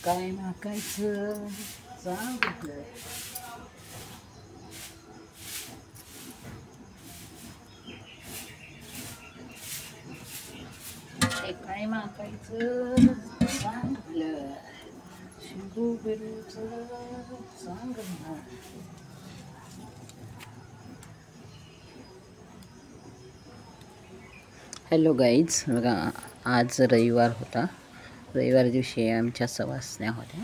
काय मागायचं सांगितलं. काय मागायचं सांगितलं. शिंगू बिरूचं सांग ना. हॅलो गाईज, बघा आज रविवार होता. रविवार दिवशी आमच्या सवासण्या होत्या.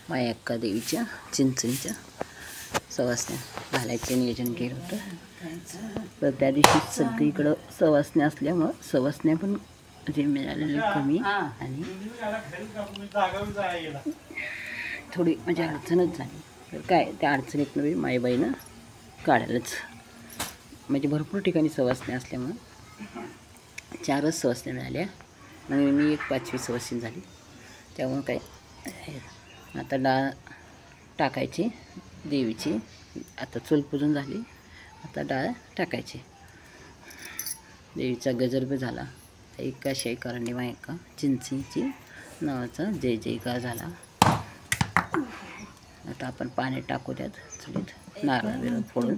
मायक्का देवीच्या चिंचणीच्या सवासण्या घालायचे नियोजन केलं होतं. तर त्या दिवशी सगळीकडं सवासण्या असल्यामुळं सवासण्या पण जे मिळालेले कमी आणि थोडी म्हणजे अडचणच झाली. तर काय त्या अडचणीतनं बी माईबाईनं काढायलाच, म्हणजे भरपूर ठिकाणी सवासण्या असल्यामुळं 4च सवासण्या मिळाल्या. मग मी एक 5वी सवासणी झाली. त्यामुळं काय आता डाळ टाकायची देवीची. आता चूल पूजन झाली, आता डाळ टाकायची. देवीचा गजर बी झाला. एकाशी करंडी मायक्का चिंचणीची नावाचा जय जयकार झाला. आता आपण पाणी टाकू त्यात चुलीत, नारळ बिरळ फोडून.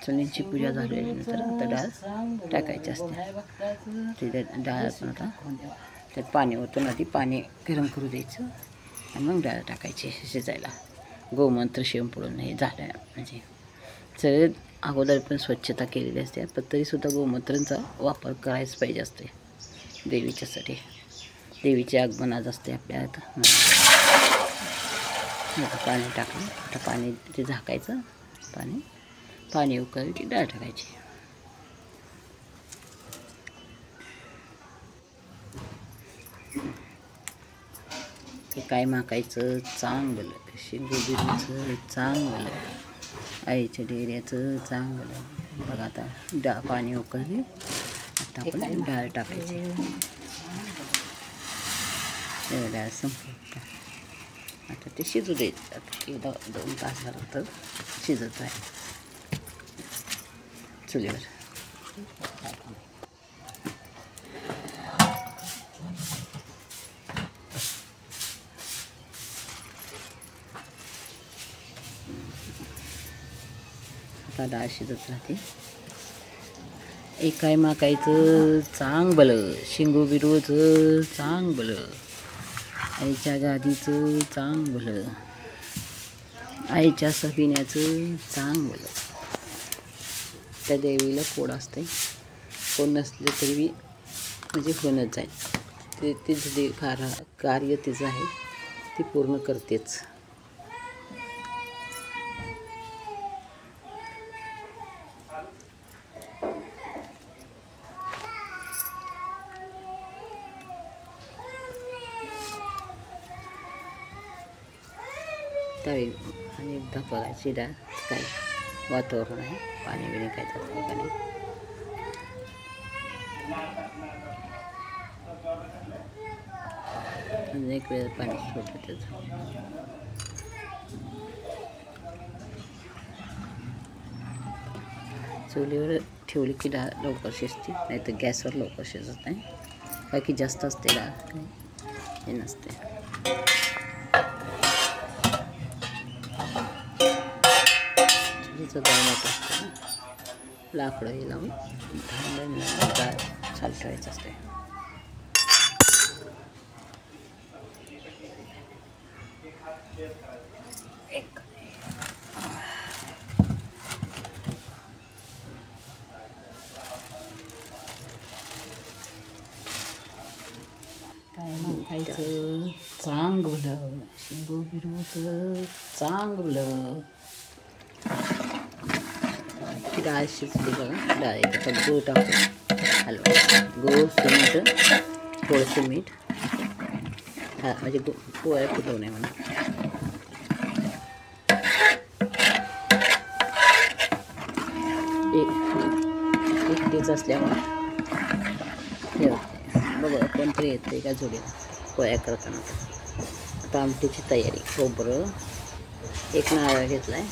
चुलींची पूजा झाल्यानंतर आता डाळ टाकायची असते. तिथे डाळ पण आता त्यात पाणी ओतून आधी पाणी गरम करू द्यायचं आणि मग डाळ टाकायची शिजायला. गोमंत्र शिवून पडून हे झालं म्हणजे सगळे अगोदर पण स्वच्छता केलेली असते, पण तरीसुद्धा गोमूत्रांचा वापर करायच पाहिजे असते देवीच्यासाठी. देवीचे आगमन आज असते आपल्या आता पाणी टाकलं. आता पाणी ते झाकायचं. पाणी उकळलं की डाळ टाकायची. हे काय मागायचं चांगलं, शिंगू बिरूचं चांगलं, आईच्या डेऱ्याचं चांगलं. बघा आता पाणी उकळले, आता आपण डाळ टाकायची. डाळ संपली आता ते शिजू द्यायचं. आता 2 तास झालं शिजत आहे चुलीवर. आता डाळ शिजत राहते. एक काय मागायचं चांगलं, शिंगू बिरूचं चांगलं, आईच्या गादीचं चांगलं, आईच्या सबिन्याचं चांगलं. त्या देवीला कोड असते. कोण नसले तरी बी म्हणजे होणंच जाईल. तिचं जे कार्य तिचं आहे ती पूर्ण करतेच. त्यावेळी आणि एकदा बघायची डाळ काय वातावरण आहे, पाणी बिणी काय जातं का नाही. एक वेळ पाणी सोडतं त्याचं. चुलीवर ठेवली की डाळ लवकर शिजते, नाही तर गॅसवर लवकर शिजत नाही. बाकी जास्त असते डाळ, हे नसते. चुलीचं डाळ मोठं असतं ना, लाकडं हे लावून डाळ चालू ठेवायचं असते. काय मागायचं चांगलं, शिंगू बिरूचं चांगलं. डाळ शिजली बघा. डाळ आता गूळ टाकू, हलवा. गूळ, मीठ, थोडंसं मीठ. म्हणजे पोळ्या फुटवू नये म्हणून. एकटीच असल्यामुळे बघा कोणतरी येते का जोडीला पोळ्या करताना. आता आमटीची तयारी. खोबरं, एक नारळ घेतला आहे,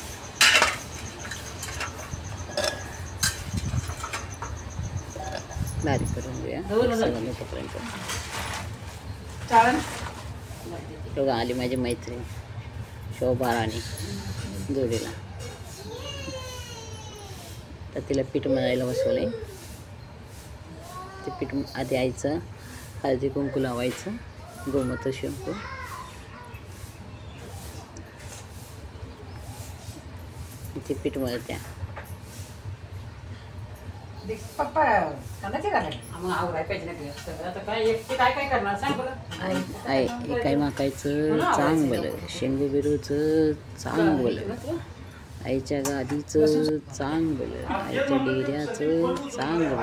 बारीक करून घेऊया सगळं तोपर्यंत. बघा आली माझी मैत्रीण शोभा राणी जोडीला. तर तिला पीठ मळायला बसवलंय. ते पीठ आधी आईचं हळदी कुंकू लावायचं, गोमूत्र शॅम्पू. ते पीठ मळत्या. काय माकायचं चांगलं, शेंगू बिरूचं चांगलं, आईच्या गादीचं चांगलं, आईच्या डेऱ्याचं चांगलं.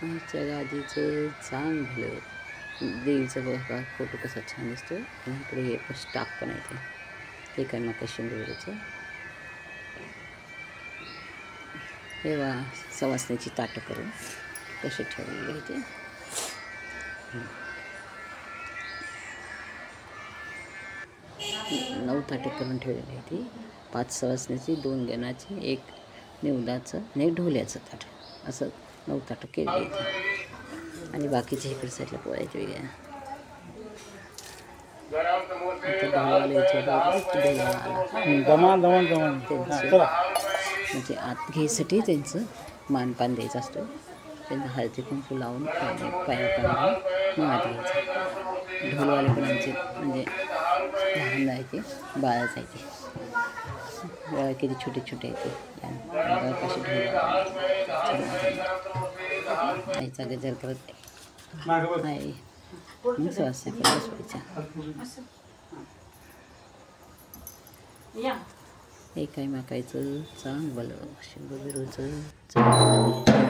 आईच्या गादीचं चांगलं. देवीचा बघा फोटो कसा छान दिसतो. आणि इकडे हे स्टाफ पण आहे. ते काय मका शेंगूचं. हे बा सवासण्याची ताटं करून कसे ठेवलेले आहे ते. 9 ताटे करून ठेवलेली आहे ती. 5 सवासण्याची, 2 गणाची, 1 निवदाचं आणि 1 ढोल्याचं ताट, असं 9 ताटं केलेली आहेत. आणि बाकीच्या इकडे साईडला पोळ्याच्या वेगळ्या. म्हणजे आत घ्यायसाठी त्यांचं मानपान द्यायचं असतं. त्यांचं हळदी कुंकू लावून पाया पाडून मग आत घ्यायचं. ढोलवाले पण आमचे म्हणजे लहान आहे ते, बाळच आहे ते. किती छोटे छोटे आहेत ते. कसे ढोल आईचा गजर करत आहे. मग स्वास्थ्य बसवायच्या. हे काय माकायचं चांगलं, शेंगू बिरूचं चांगलं.